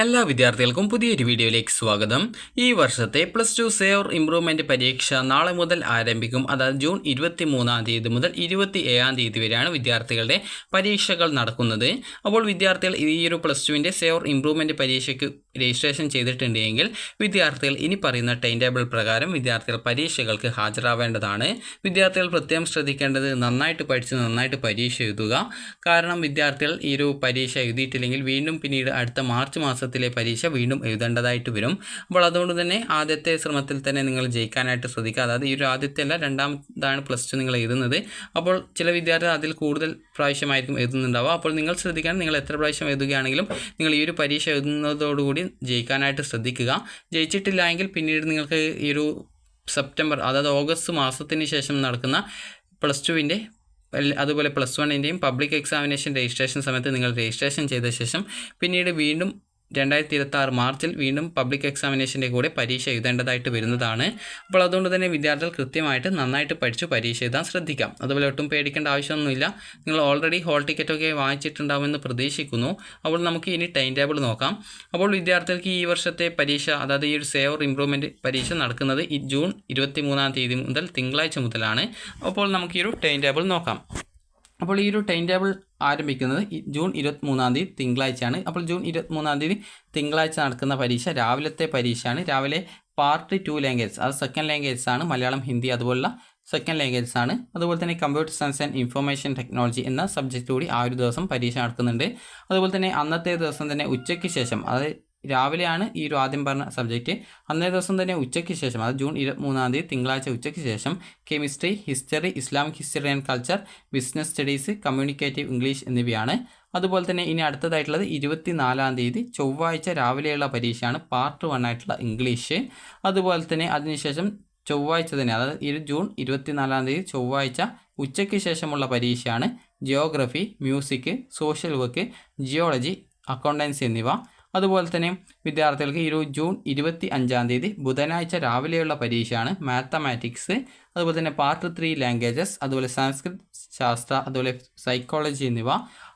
എല്ലാ വിദ്യാർത്ഥികൾക്കും പുതിയൊരു വീഡിയോയിലേക്ക് സ്വാഗതം. ഈ വർഷത്തെ +2 സേവർ ഇംപ്രൂവ്മെൻറ്റ് പരീക്ഷ നാളെ മുതൽ ആരംഭിക്കും. അതായത് ജൂൺ 23 മുതൽ 27 വരെയാണ് വിദ്യാർത്ഥികളുടെ പരീക്ഷകൾ നടക്കുന്നത്. അപ്പോൾ വിദ്യാർത്ഥികൾ ഈ ഒരു +2വിൻ്റെ സേവർ ഇംപ്രൂവ്മെൻറ്റ് പരീക്ഷയ്ക്ക് രജിസ്ട്രേഷൻ ചെയ്തിട്ടുണ്ടെങ്കിൽ വിദ്യാർത്ഥികൾ ഇനി പറയുന്ന ടൈം ടേബിൾ പ്രകാരം വിദ്യാർത്ഥികൾ പരീക്ഷകൾക്ക് ഹാജരാവേണ്ടതാണ്. വിദ്യാർത്ഥികൾ പ്രത്യേകം ശ്രദ്ധിക്കേണ്ടത് നന്നായിട്ട് പഠിച്ച് നന്നായിട്ട് പരീക്ഷ എഴുതുക. കാരണം വിദ്യാർത്ഥികൾ ഈ ഒരു പരീക്ഷ എഴുതിയിട്ടില്ലെങ്കിൽ വീണ്ടും പിന്നീട് അടുത്ത മാർച്ച് മാസത്തിലെ പരീക്ഷ വീണ്ടും എഴുതേണ്ടതായിട്ട് വരും. അപ്പോൾ അതുകൊണ്ട് തന്നെ ആദ്യത്തെ ശ്രമത്തിൽ തന്നെ നിങ്ങൾ ജയിക്കാനായിട്ട് ശ്രദ്ധിക്കുക. അതായത് ഈ ഒരു ആദ്യത്തെ അല്ല, രണ്ടാമതാണ് +2 നിങ്ങൾ എഴുതുന്നത്. അപ്പോൾ ചില വിദ്യാർത്ഥികൾ അതിൽ കൂടുതൽ പ്രാവശ്യമായിരിക്കും എഴുതുന്നുണ്ടാവുക. അപ്പോൾ നിങ്ങൾ ശ്രദ്ധിക്കണം, നിങ്ങൾ എത്ര പ്രാവശ്യം എഴുതുകയാണെങ്കിലും നിങ്ങൾ ഈ ഒരു പരീക്ഷ എഴുതുന്നതോടുകൂടി ജയിക്കാനായിട്ട് ശ്രദ്ധിക്കുക. ജയിച്ചിട്ടില്ല എങ്കിൽ പിന്നീട് നിങ്ങൾക്ക് ഈ ഒരു സെപ്റ്റംബർ, അതായത് ഓഗസ്റ്റ് മാസത്തിന് ശേഷം നടക്കുന്ന +2വിൻ്റെ അതുപോലെ +1ൻ്റെയും പബ്ലിക് എക്സാമിനേഷൻ രജിസ്ട്രേഷൻ സമയത്ത് നിങ്ങൾ രജിസ്ട്രേഷൻ ചെയ്ത ശേഷം പിന്നീട് വീണ്ടും 2026 മാർച്ചിൽ വീണ്ടും പബ്ലിക് എക്സാമിനേഷൻ്റെ കൂടെ പരീക്ഷ എഴുതേണ്ടതായിട്ട് വരുന്നതാണ്. അപ്പോൾ അതുകൊണ്ട് തന്നെ വിദ്യാർത്ഥികൾ കൃത്യമായിട്ട് നന്നായിട്ട് പഠിച്ചു പരീക്ഷ എഴുതാൻ ശ്രദ്ധിക്കാം. അതുപോലെ ഒട്ടും പേടിക്കേണ്ട ആവശ്യമൊന്നുമില്ല. നിങ്ങൾ ഓൾറെഡി ഹോൾ ടിക്കറ്റൊക്കെ വാങ്ങിച്ചിട്ടുണ്ടാവുമെന്ന് പ്രതീക്ഷിക്കുന്നു. അപ്പോൾ നമുക്ക് ഇനി ടൈം ടേബിൾ നോക്കാം. അപ്പോൾ വിദ്യാർത്ഥികൾക്ക് ഈ വർഷത്തെ പരീക്ഷ, അതായത് ഈ ഒരു സേവർ ഇംപ്രൂവ്മെൻറ്റ് പരീക്ഷ നടക്കുന്നത് ജൂൺ 23 മുതൽ തിങ്കളാഴ്ച മുതലാണ്. അപ്പോൾ നമുക്ക് ഈ ഒരു ടൈം ടേബിൾ നോക്കാം. അപ്പോൾ ഈ ഒരു ടൈം ടേബിൾ ആരംഭിക്കുന്നത് ജൂൺ 23 തിങ്കളാഴ്ചയാണ്. അപ്പോൾ ജൂൺ 23 തിങ്കളാഴ്ച നടക്കുന്ന പരീക്ഷ രാവിലത്തെ പരീക്ഷയാണ്. രാവിലെ പാർട്ട് 2 ലാംഗ്വേജ്, അത് സെക്കൻഡ് ലാംഗ്വേജസ് ആണ്. മലയാളം, ഹിന്ദി അതുപോലുള്ള സെക്കൻഡ് ലാംഗ്വേജസ് ആണ്. അതുപോലെ തന്നെ computer science and information technology എന്ന സബ്ജക്റ്റ് കൂടി ആ ഒരു ദിവസം പരീക്ഷ നടക്കുന്നുണ്ട്. അതുപോലെ തന്നെ അന്നത്തെ ദിവസം തന്നെ ഉച്ചയ്ക്ക് ശേഷം, അത് രാവിലെയാണ് ഈ ഒരു ആദ്യം പറഞ്ഞ സബ്ജക്റ്റ്, അന്നേ ദിവസം തന്നെ ഉച്ചയ്ക്ക് ശേഷം, അത് ജൂൺ 23 തിങ്കളാഴ്ച ഉച്ചയ്ക്ക് ശേഷം chemistry, history, Islamic history and culture, business studies, communicative English എന്നിവയാണ്. അതുപോലെ തന്നെ ഇനി അടുത്തതായിട്ടുള്ളത് 24 ചൊവ്വാഴ്ച രാവിലെയുള്ള പരീക്ഷയാണ്, പാർട്ട് 1 ആയിട്ടുള്ള ഇംഗ്ലീഷ്. അതുപോലെ തന്നെ അതിനുശേഷം ചൊവ്വാഴ്ച തന്നെ, അതായത് ഈ ജൂൺ 24 ചൊവ്വാഴ്ച ഉച്ചയ്ക്ക് ശേഷമുള്ള പരീക്ഷയാണ് geography, music, social work, geology, accountancy എന്നിവ. അതുപോലെ തന്നെ വിദ്യാർത്ഥികൾക്ക് ഈ ഒരു ജൂൺ 25 ബുധനാഴ്ച രാവിലെയുള്ള പരീക്ഷയാണ് മാത്തമാറ്റിക്സ്. അതുപോലെ തന്നെ പാർട്ട് 3 ലാംഗ്വേജസ്, അതുപോലെ സംസ്കൃത്, ശാസ്ത്ര, അതുപോലെ സൈക്കോളജി എന്നിവ.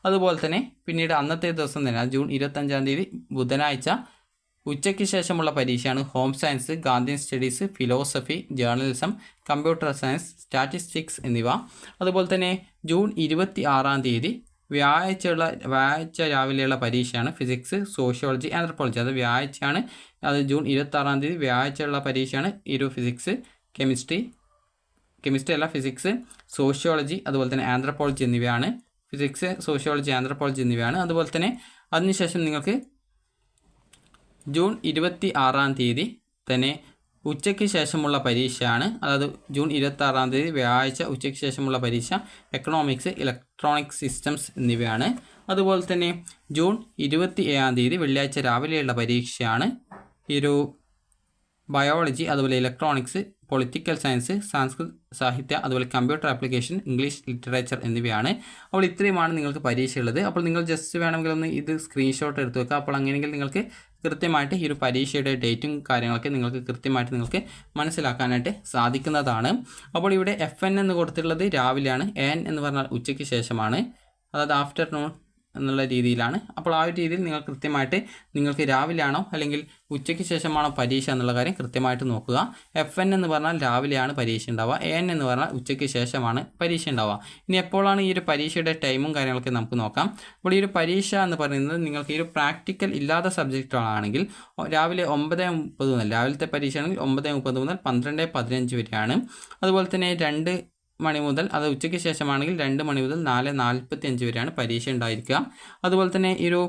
അതുപോലെ തന്നെ പിന്നീട് അന്നത്തെ ദിവസം തന്നെ ജൂൺ 25 ബുധനാഴ്ച ഉച്ചയ്ക്ക് ശേഷമുള്ള പരീക്ഷയാണ് home science, Gandhian studies, philosophy, journalism, computer science, statistics എന്നിവ. അതുപോലെ തന്നെ ജൂൺ 26 വ്യാഴാഴ്ച രാവിലെയുള്ള പരീക്ഷയാണ് ഫിസിക്സ്, സോഷ്യോളജി, ആന്ത്രപ്പോളജി. അത് വ്യാഴാഴ്ചയാണ്. അത് ജൂൺ 26 വ്യാഴാഴ്ചയുള്ള പരീക്ഷയാണ് ഈ ഒരു ഫിസിക്സ്, കെമിസ്ട്രി അല്ല, ഫിസിക്സ്, സോഷ്യോളജി, അതുപോലെ തന്നെ ആന്ത്രപ്പോളജി എന്നിവയാണ്. ഫിസിക്സ്, സോഷ്യോളജി, ആന്ത്രപ്പോളജി എന്നിവയാണ്. അതുപോലെ തന്നെ അതിനുശേഷം നിങ്ങൾക്ക് ജൂൺ 26 തന്നെ ഉച്ചയ്ക്ക് ശേഷമുള്ള പരീക്ഷയാണ്. അതായത് ജൂൺ 26 വ്യാഴാഴ്ച ഉച്ചയ്ക്ക് ശേഷമുള്ള പരീക്ഷ എക്കണോമിക്സ്, ഇലക്ട്രോണിക് സിസ്റ്റംസ് എന്നിവയാണ്. അതുപോലെ തന്നെ ജൂൺ 27 വെള്ളിയാഴ്ച രാവിലെയുള്ള പരീക്ഷയാണ് ഈ ഒരു ബയോളജി, അതുപോലെ ഇലക്ട്രോണിക്സ്, പൊളിറ്റിക്കൽ സയൻസ്, സംസ്കൃത് സാഹിത്യ, അതുപോലെ കമ്പ്യൂട്ടർ ആപ്ലിക്കേഷൻ, ഇംഗ്ലീഷ് ലിറ്ററേച്ചർ എന്നിവയാണ്. അപ്പോൾ ഇത്രയുമാണ് നിങ്ങൾക്ക് പരീക്ഷയുള്ളത്. അപ്പോൾ നിങ്ങൾ ജസ്റ്റ് വേണമെങ്കിൽ ഒന്ന് ഇത് സ്ക്രീൻഷോട്ട് എടുത്ത് വെക്കുക. അപ്പോൾ അങ്ങനെയെങ്കിൽ നിങ്ങൾക്ക് കൃത്യമായിട്ട് ഈ ഒരു പരീക്ഷയുടെ ഡേറ്റും കാര്യങ്ങളൊക്കെ നിങ്ങൾക്ക് മനസ്സിലാക്കാനായിട്ട് സാധിക്കുന്നതാണ്. അപ്പോൾ ഇവിടെ FN എന്ന് കൊടുത്തിട്ടുള്ളത് രാവിലെയാണ്, AN എന്ന് പറഞ്ഞാൽ ഉച്ചയ്ക്ക് ശേഷമാണ്, അതായത് ആഫ്റ്റർനൂൺ എന്നുള്ള രീതിയിലാണ്. അപ്പോൾ ആ ഒരു രീതിയിൽ നിങ്ങൾ കൃത്യമായിട്ട് നിങ്ങൾക്ക് രാവിലെയാണോ അല്ലെങ്കിൽ ഉച്ചയ്ക്ക് ശേഷമാണോ പരീക്ഷ എന്നുള്ള കാര്യം കൃത്യമായിട്ട് നോക്കുക. FN എന്ന് പറഞ്ഞാൽ രാവിലെയാണ് പരീക്ഷ ഉണ്ടാവുക, AN എന്ന് പറഞ്ഞാൽ ഉച്ചയ്ക്ക് ശേഷമാണ് പരീക്ഷ ഉണ്ടാവുക. ഇനി എപ്പോഴാണ് ഈ ഒരു പരീക്ഷയുടെ ടൈമും കാര്യങ്ങളൊക്കെ നമുക്ക് നോക്കാം. അപ്പോൾ ഈ ഒരു പരീക്ഷ എന്ന് പറയുന്നത് നിങ്ങൾക്ക് ഈ ഒരു പ്രാക്ടിക്കൽ ഇല്ലാത്ത സബ്ജക്റ്റുകളാണെങ്കിൽ രാവിലെ 9:30 മുതൽ, രാവിലത്തെ പരീക്ഷയാണെങ്കിൽ 9:30 മുതൽ 12:15 വരെയാണ്. അതുപോലെ തന്നെ 2 മണി മുതൽ, അത് ഉച്ചയ്ക്ക് ശേഷമാണെങ്കിൽ 2 മണി മുതൽ 4:45 വരെയാണ് പരീക്ഷ ഉണ്ടായിരിക്കുക. അതുപോലെ തന്നെ ഈ ഒരു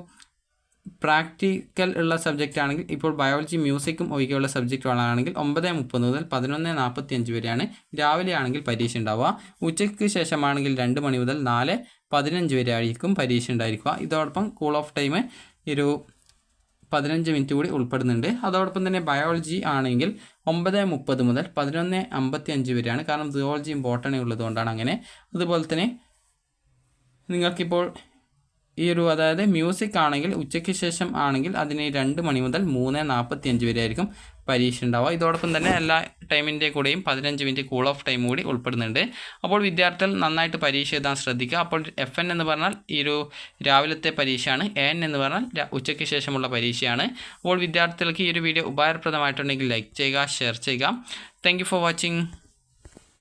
പ്രാക്ടിക്കൽ ഉള്ള സബ്ജക്റ്റ് ആണെങ്കിൽ, ഇപ്പോൾ ബയോളജി, മ്യൂസിക്കും ഒഴികെയുള്ള സബ്ജക്റ്റുകളാണെങ്കിൽ 9:30 മുതൽ 11:45 വരെയാണ് രാവിലെ ആണെങ്കിൽ പരീക്ഷ ഉണ്ടാവുക. ഉച്ചയ്ക്ക് ശേഷമാണെങ്കിൽ 2 മണി മുതൽ 4:15 വരെ ആയിരിക്കും പരീക്ഷ ഉണ്ടായിരിക്കുക. ഇതോടൊപ്പം കൂൾ ഓഫ് ടൈം ഒരു 15 മിനിറ്റ് കൂടി ഉൾപ്പെടുന്നുണ്ട്. അതോടൊപ്പം തന്നെ ബയോളജി ആണെങ്കിൽ 9:30 മുതൽ 11:55 വരെയാണ്. കാരണം സുവോളജിയും ബോട്ടണി ഉള്ളതുകൊണ്ടാണ് അങ്ങനെ. അതുപോലെ തന്നെ നിങ്ങൾക്കിപ്പോൾ ഈ ഒരു, അതായത് മ്യൂസിക് ആണെങ്കിൽ ഉച്ചയ്ക്ക് ശേഷം ആണെങ്കിൽ അതിന് 2 മണി മുതൽ 3:45 വരെ ആയിരിക്കും പരീക്ഷ ഉണ്ടാവുക. ഇതോടൊപ്പം തന്നെ എല്ലാ ടൈമിൻ്റെ കൂടെയും 15 മിനിറ്റ് കൂൾ ഓഫ് ടൈം കൂടി ഉൾപ്പെടുന്നുണ്ട്. അപ്പോൾ വിദ്യാർത്ഥികൾ നന്നായിട്ട് പരീക്ഷ എഴുതാൻ ശ്രദ്ധിക്കുക. അപ്പോൾ FN എന്ന് പറഞ്ഞാൽ ഈ ഒരു രാവിലത്തെ പരീക്ഷയാണ്, AN എന്ന് പറഞ്ഞാൽ ഉച്ചയ്ക്ക് ശേഷമുള്ള പരീക്ഷയാണ്. അപ്പോൾ വിദ്യാർത്ഥികൾക്ക് ഈ ഒരു വീഡിയോ ഉപകാരപ്രദമായിട്ടുണ്ടെങ്കിൽ ലൈക്ക് ചെയ്യുക, ഷെയർ ചെയ്യുക. Thank you for watching.